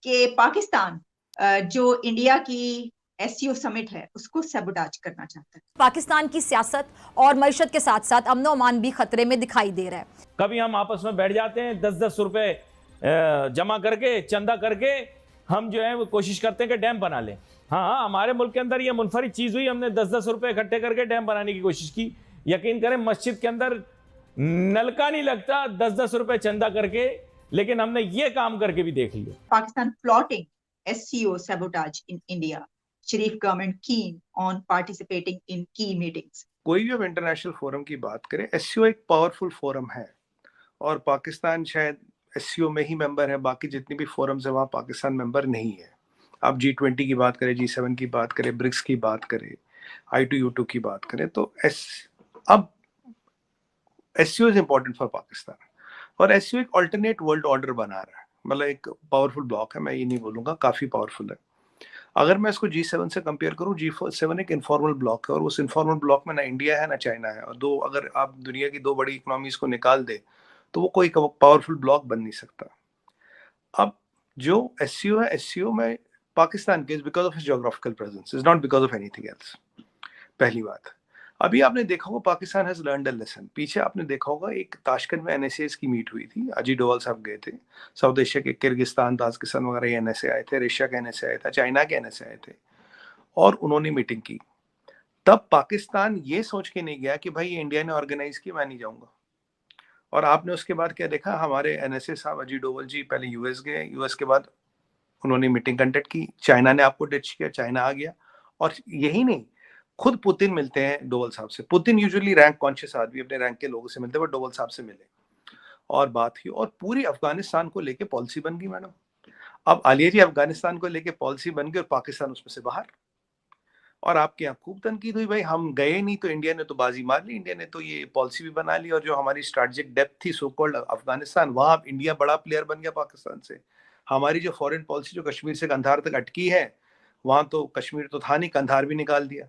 कि पाकिस्तान जो इंडिया की एससीओ समिट है उसको सबोटाज करना चाहता है। पाकिस्तान की सियासत और मईशत के साथ साथ अमन अमान भी खतरे में दिखाई दे रहा है। कभी हम आपस में बैठ जाते हैं 10-10 रुपए जमा करके, चंदा करके हम जो है वो कोशिश करते हैं कि डैम बना लें। हाँ, हमारे मुल्क के अंदर ये मुनफरिद चीज हुई, हमने 10-10 रुपए इकट्ठे करके डैम बनाने की कोशिश की। यकीन करें मस्जिद के अंदर नलका नहीं लगता 10-10 रुपए चंदा करके, लेकिन हमने ये काम करके भी देख लिया। Pakistan plotting SCO sabotage in India. Sharif government keen on participating in key meetings. कोई भी अब इंटरनेशनल फोरम की बात करें, एससीओ एक पावरफुल फोरम है और पाकिस्तान शायद एससीओ में ही मेंबर है, बाकी जितनी भी फोरम्स है वहाँ पाकिस्तान मेंबर नहीं है। आप G20 की बात करें, G7 की बात करें, ब्रिक्स की बात करें, I2U2 की बात करें, तो अब SCO is important for Pakistan और एससीओ एक अल्टरनेट वर्ल्ड ऑर्डर बना रहा है। मतलब एक पावरफुल ब्लॉक है, मैं ये नहीं बोलूंगा, काफी पावरफुल है। अगर मैं इसको G7 से कंपेयर करूं, G7 एक इनफॉर्मल ब्लॉक है और उस इनफॉर्मल ब्लॉक में ना इंडिया है ना चाइना है, और दो, अगर आप दुनिया की दो बड़ी इकोनॉमीज को निकाल दे तो वो कोई पावरफुल ब्लॉक बन नहीं सकता। अब जो एससीओ है, एससीओ में पाकिस्तान के because of his geographical presence, is not because of anything else. पहली बात। अभी आपने देखा होगा Pakistan has learned a lesson. पीछे आपने देखा होगा एक ताशकंद में एनएसएस की मीट हुई थी, अजीत डोवाल साहब गए थे, साउथ एशिया के किर्गिस्तान, ताजिकिस्तान वगैरह एनएसए आए थे, रशिया के एनएसए आए थे, चाइना के एनएसए आए थे और उन्होंने मीटिंग की। तब पाकिस्तान ये सोच के नहीं गया कि भाई ये इंडिया ने ऑर्गेनाइज किया, मैं नहीं जाऊंगा। और आपने उसके बाद क्या देखा, हमारे एनएसए साहब अजीत डोवाल जी पहले यूएस गए, यूएस के बाद उन्होंने मीटिंग कंडक्ट की, चाइना ने आपको डिच किया, चाइना आ गया। और यही नहीं, खुद पुतिन मिलते हैं डोवल साहब से। पुतिन यूजुअली रैंक कॉन्शियस आदमी, अपने रैंक के लोगों से मिलते हैं, बट डोवल साहब से मिले और बात की और पूरी अफगानिस्तान को लेके पॉलिसी बन गई मैडम। अब आलिया जी, अफगानिस्तान को लेके पॉलिसी बन गई और पाकिस्तान उसमें से बाहर। और आपके यहाँ खूब तनकीद हुई, भाई हम गए नहीं तो इंडिया ने तो बाजी मार ली, इंडिया ने तो ये पॉलिसी भी बना ली, और जो हमारी स्ट्रेटेजिक डेप्थ थी सो कॉल्ड अफगानिस्तान, वहां इंडिया बड़ा प्लेयर बन गया पाकिस्तान से। हमारी जो फॉरेन पॉलिसी जो कश्मीर से कंधार तक अटकी है, वहां तो कश्मीर तो था नहीं, कंधार भी निकाल दिया।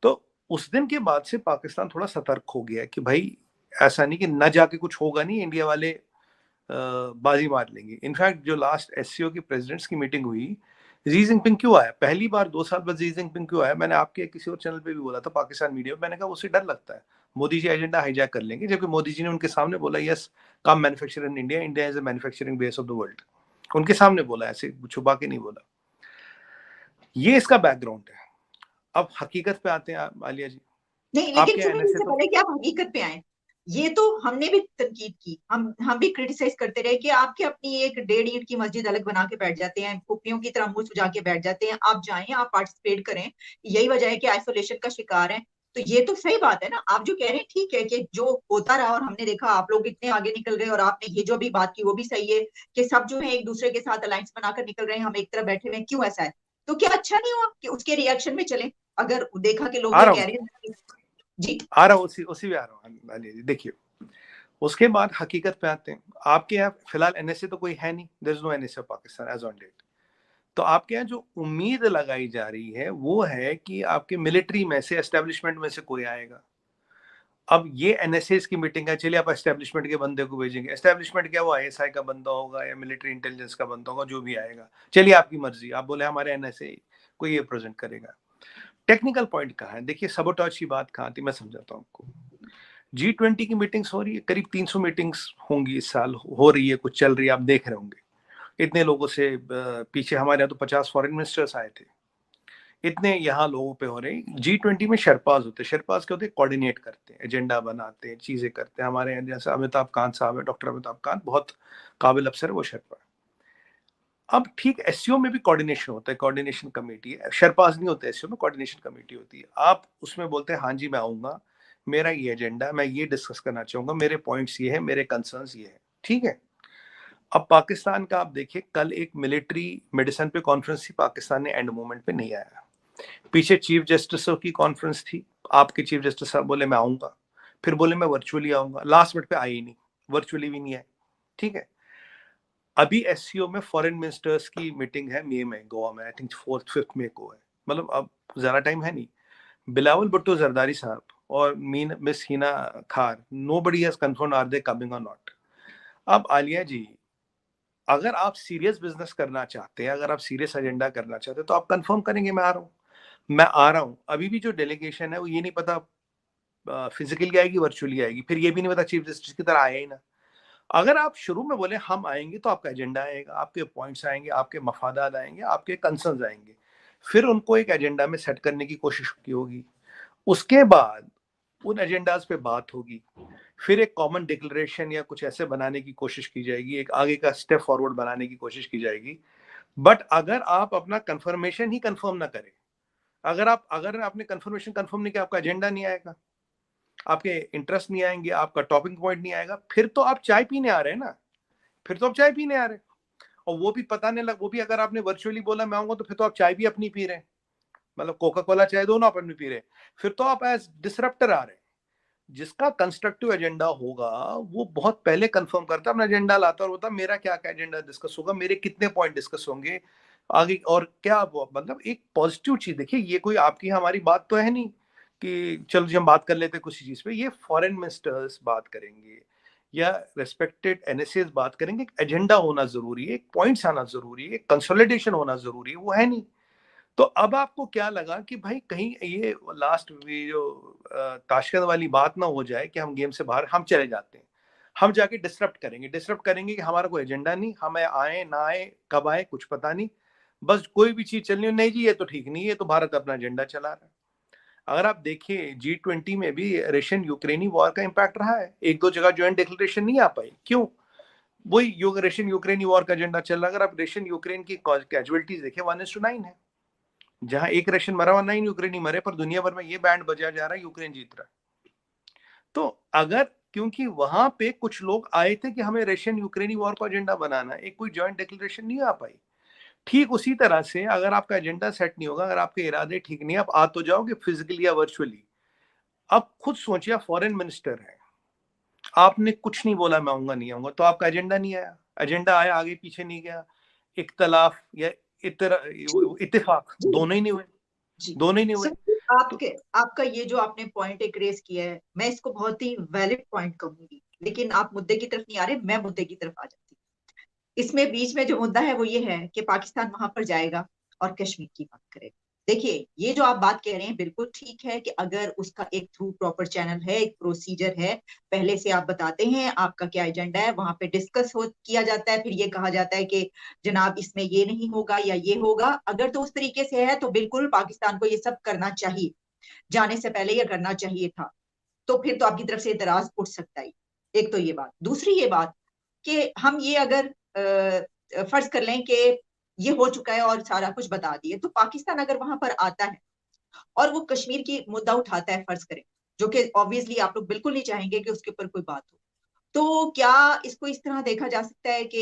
तो उस दिन के बाद से पाकिस्तान थोड़ा सतर्क हो गया कि भाई ऐसा नहीं कि न जाके कुछ होगा नहीं, इंडिया वाले बाजी मार लेंगे। इनफैक्ट जो लास्ट एससीओ की प्रेसिडेंट्स की मीटिंग हुई, जी जिनपिंग क्यों आया, पहली बार 2 साल बाद जी जिनपिंग क्यों आया, मैंने आपके किसी और चैनल पे भी बोला था, पाकिस्तान मीडिया में, मैंने कहा उससे डर लगता है मोदी जी एजेंडा हाईजैक कर लेंगे, जबकि मोदी जी ने उनके सामने बोला yes, come manufacture in India, India is a manufacturing base of the world. उनके सामने बोला, ऐसे छुपा के नहीं बोला। ये इसका बैकग्राउंड है। अब हकीकत पे आते हैं आलिया जी। नहीं, लेकिन सुनिए, इससे पहले कि आप हकीकत पे आए, ये तो हमने भी तनकीद की, हम भी क्रिटिसाइज करते रहे कि आपकी अपनी एक 1.5 ईंट की मस्जिद अलग बना के बैठ जाते हैं, कुप्पियों की तरह मुंह सुजा के बैठ जाते हैं। आप जाएं, आप पार्टिसिपेट करें, यही वजह है कि आइसोलेशन का शिकार है। तो ये तो सही बात है ना, आप जो कह रहे हैं ठीक है कि जो होता रहा और हमने देखा आप लोग इतने आगे निकल गए, और आपने ये जो भी बात की वो भी सही है कि सब जो है एक दूसरे के साथ अलायंस बनाकर निकल रहे हैं, हम एक तरफ बैठे हुए हैं, क्यों ऐसा है? तो क्या अच्छा नहीं हुआ कि उसके रिएक्शन में चले? अगर देखा कि लोग ये कह रहे हैं जी, आ रहा हूँ, उसी भी आ रहा हूँ आलिया जी। देखिए, उसके बाद हकीकत पे आते हैं। आपके यहाँ फिलहाल एनएसए तो कोई है नहीं, there is no NSA Pakistan as on date. तो आपके यहाँ जो उम्मीद लगाई जा रही है वो है कि आपके मिलिट्री में से, एस्टेब्लिशमेंट में से कोई आएगा। अब ये एनएसए की मीटिंग है, चलिए आप एस्टेब्लिशमेंट के बंदे को भेजेंगे। एस्टेब्लिशमेंट क्या, वो आईएसआई का बंदा होगा या मिलिट्री इंटेलिजेंस का बंदा होगा, जो भी आएगा, चलिए आपकी मर्जी। आप बोले हमारे एनएसए को ये प्रेजेंट करेगा। टेक्निकल पॉइंट कहाँ है, देखिए सबोटाज की बात कहाँ थी, मैं समझाता हूँ आपको। G20 की मीटिंग्स हो रही है, करीब 300 मीटिंग्स होंगी इस साल, हो रही है, कुछ चल रही है, आप देख रहे होंगे। इतने लोगों से पीछे हमारे यहाँ तो 50 फॉरेन मिनिस्टर्स आए थे, इतने यहाँ लोगों पे हो रहे। G20 में शेरपाज होते हैं। शेरपाज क्या होते हैं, कोऑर्डिनेट करते हैं, एजेंडा बनाते हैं, चीजें करते हैं। हमारे यहाँ जैसे अमिताभ कांत साहब है, डॉक्टर अमिताभ कांत, बहुत काबिल अफसर है वो शेरपा। अब ठीक एससीओ में भी कोऑर्डिनेशन होता है, कोऑर्डिनेशन कमेटी है, शेरपाज नहीं होते एससीओ में, कोऑर्डिनेशन कमेटी होती है। आप उसमें बोलते हैं हाँ जी मैं आऊंगा, मेरा ये एजेंडा है, मैं ये डिस्कस करना चाहूंगा, मेरे पॉइंट्स ये है, मेरे कंसर्न्स ये है, ठीक है। अब पाकिस्तान का आप देखिए, कल एक मिलिट्री मेडिसिन पे कॉन्फ्रेंस थी, पाकिस्तान ने एंड मोमेंट पे नहीं आया। पीछे चीफ जस्टिसों की कॉन्फ्रेंस थी, आपके चीफ जस्टिस साहब बोले मैं आऊंगा, फिर बोले मैं वर्चुअली आऊंगा, लास्ट मिनट पे आई ही नहीं, वर्चुअली भी नहीं आए, ठीक है। अभी एससीओ में फॉरेन मिनिस्टर्स की मीटिंग है मई में, गोवा में, आई थिंक 4-5 मई को है, मतलब अब ज्यादा टाइम है नहीं। बिलावल भुट्टो जरदारी साहब और Miss Hina Khar, nobody has confirmed are they coming और नॉट। अब आलिया जी, अगर आप सीरियस बिजनेस करना चाहते हैं, अगर आप सीरियस एजेंडा करना चाहते हैं, तो आप कंफर्म करेंगे मैं आ रहा हूँ, मैं आ रहा हूँ। अभी भी जो डेलीगेशन है वो ये नहीं पता फिजिकली आएगी वर्चुअली आएगी, फिर ये भी नहीं पता चीफ जस्टिस की तरह आया ही ना। अगर आप शुरू में बोले हम आएंगे तो आपका एजेंडा आएगा, आपके पॉइंट्स आएंगे, आपके मफादात आएंगे, आपके कंसर्न्स आएंगे, फिर उनको एक एजेंडा में सेट करने की कोशिश की होगी। उसके बाद उन एजेंडाज पे बात होगी, फिर एक कॉमन डिक्लेरेशन या कुछ ऐसे बनाने की कोशिश की जाएगी, एक आगे का स्टेप फॉरवर्ड बनाने की कोशिश की जाएगी। बट अगर आप अपना कंफर्मेशन ही कंफर्म ना करें, अगर आपने कंफर्मेशन कंफर्म नहीं किया, आपका एजेंडा नहीं आएगा, आपके इंटरेस्ट नहीं आएंगे, आपका टॉपिंग पॉइंट नहीं आएगा, फिर तो आप चाय पीने आ रहे हैं ना, फिर तो आप चाय पीने आ रहे हैं। और वो भी पता नहीं लग, वो भी अगर आपने वर्चुअली बोला मैं आऊंगा, तो फिर तो आप चाय भी अपनी पी रहे हैं, मतलब कोका कोला चाय दोनों आप अपनी पी रहे हैं, फिर तो आप एज डिसरप्टर आ रहे हैं। जिसका कंस्ट्रक्टिव एजेंडा होगा वो बहुत पहले कंफर्म करता है, अपना एजेंडा लाता है और बोलता मेरा क्या क्या एजेंडा डिस्कस होगा, मेरे कितने पॉइंट डिस्कस होंगे आगे, और क्या मतलब एक पॉजिटिव चीज। देखिए ये कोई आपकी हमारी बात तो है नहीं कि चलो जी हम बात कर लेते कुछ चीज पे, ये फॉरेन मिनिस्टर्स बात करेंगे या रेस्पेक्टेड एनएसएस बात करेंगे, एक एजेंडा होना जरूरी है, एक पॉइंट्स आना जरूरी है, एक कंसोलिडेशन होना जरूरी है, वो है नहीं। तो अब आपको क्या लगा कि भाई कहीं ये लास्ट जो ताशकंद वाली बात ना हो जाए कि हम गेम से बाहर हम चले जाते हैं, हम जाके डिसरप्ट करेंगे कि हमारा कोई एजेंडा नहीं, हमें आए ना आए कब आए कुछ पता नहीं, बस कोई भी चीज चलनी नहीं जी ये तो ठीक नहीं है, तो भारत अपना एजेंडा चला रहा है। अगर आप देखिए G20 में भी रशियन यूक्रेनी वॉर का इंपैक्ट रहा है, एक दो जगह ज्वाइंट डिक्लेरेशन नहीं आ पाई, क्यों? वही रशियन यूक्रेनी वॉर का एजेंडा चल रहा है। अगर आप रशियन यूक्रेन की कैजुअलिटीज देखें 1:9 है, जहां एक रशियन मरा हुआ 9 यूक्रेनी मरे, पर दुनिया भर में ये बैंड बजा जा रहा है यूक्रेन जीत रहा है। तो अगर क्योंकि वहां पे कुछ लोग आए थे कि हमें रशियन यूक्रेनी वॉर को एजेंडा बनाना, एक कोई जॉइंट डिक्लेरेशन नहीं आ पाई। ठीक उसी तरह से अगर आपका एजेंडा सेट नहीं होगा, अगर आपके इरादे ठीक नहीं, आप आ तो जाओगे फिजिकली या वर्चुअली। अब खुद सोचिए फॉरेन मिनिस्टर है, आपने कुछ नहीं बोला मैं आऊंगा नहीं आऊंगा, तो आपका एजेंडा नहीं आया, एजेंडा आया आगे पीछे नहीं गया, इख्तलाफ या इत्तेफाक जी दोनों ही नहीं हुए, जी। दोनों ही नहीं हुए। सर तो आपका ये जो आपने पॉइंट एक रेस किया है, मैं इसको बहुत ही वैलिड पॉइंट कहूंगी, लेकिन आप मुद्दे की तरफ नहीं आ रहे, मैं मुद्दे की तरफ आ जाती हूँ। इसमें बीच में जो मुद्दा है वो ये है कि पाकिस्तान वहां पर जाएगा और कश्मीर की बात करेगा। देखिए ये जो आप बात कह रहे हैं बिल्कुल ठीक है कि अगर उसका एक थ्रू प्रॉपर चैनल है, एक प्रोसीजर है, पहले से आप बताते हैं आपका क्या एजेंडा है, वहां पे डिस्कस हो किया जाता है, फिर ये कहा जाता है कि जनाब इसमें ये नहीं होगा या ये होगा, अगर तो उस तरीके से है तो बिल्कुल पाकिस्तान को ये सब करना चाहिए, जाने से पहले ये करना चाहिए था। तो फिर तो आपकी तरफ से इतराज उठ सकता है। एक तो ये बात, दूसरी ये बात कि हम ये अगर फर्ज कर लें कि ये हो चुका है और सारा कुछ बता दिए, तो पाकिस्तान अगर वहां पर आता है और वो कश्मीर की मुद्दा उठाता है, फर्ज करें, जो कि ऑब्वियसली आप लोग बिल्कुल नहीं चाहेंगे कि उसके ऊपर कोई बात हो, तो क्या इसको इस तरह देखा जा सकता है कि